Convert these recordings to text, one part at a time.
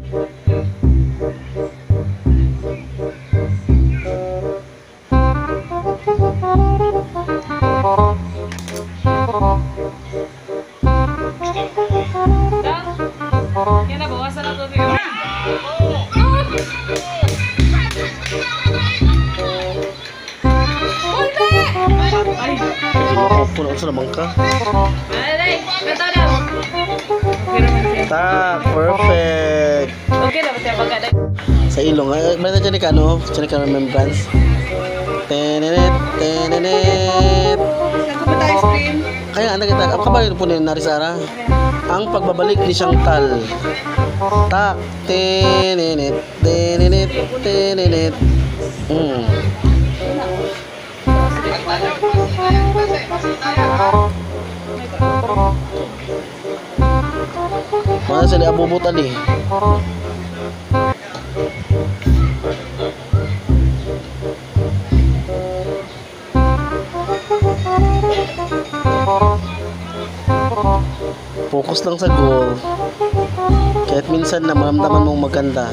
Yan na, bawasan na tubig. Ay! Puno sa naman ka. Ay! Beto daw! Okay naman siya. Tak, perfect. Okay na ba siya pagkaday? Sa ilong, mereka dyan ka, no? Dyan ka remembrance. Tenenet, tenenet. Saan ko ba tayo screen? Kaya anda kita, apa ba yun po ni Narisara? Ang pagbabalik ni Chantal. Tak, tenenet, tenenet, tenenet. Mana sila abubot ali? Focus lang sa goal. Kahit minsan na maramdaman mong maganda.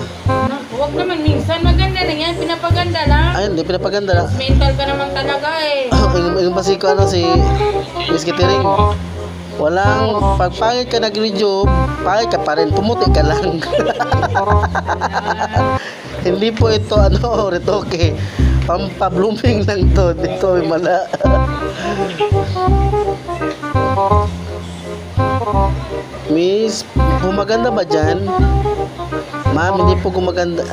Huwag naman minsan maganda na yan, pinapaganda lang. Ay, hindi pinapaganda lang. Mental ka naman talaga eh. Yung basi ko ano si Miss Kitering. Walang pagpangit ka nag-rejob, pangit ka pa rin, pumuti ka lang. Hindi po ito ano, retoke. Pampablooming lang to. Dito ay mala. Miss, bumaganda ba dyan? Ma'am, hindi po gumaganda.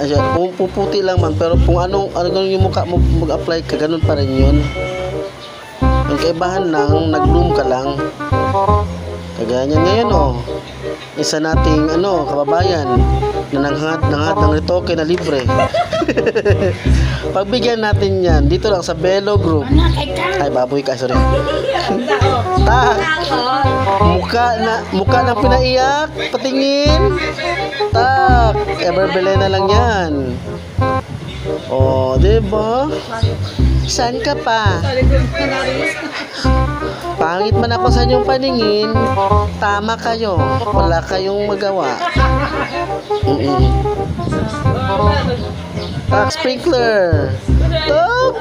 Puputi lang man. Pero kung ano yung mukha mo mag-apply ka, ganun pa rin yun. Yung kaibahan lang, nag-bloom ka lang. Kagaya niyan ngayon, oh. Isa nating, kababayan na nanghat ng retoke na libre. Pagbigyan natin yan, dito lang sa Bello Group. Ay, baboy ka, sorry. Tak! Mukha ng pinaiyak. Patingin. Tak! Everbele na lang yan. Oh, diba? Saan ka pa? Pangit man ako sa inyong paningin. Tama kayo. Wala kayong magawa. Tak, sprinkler. Tak!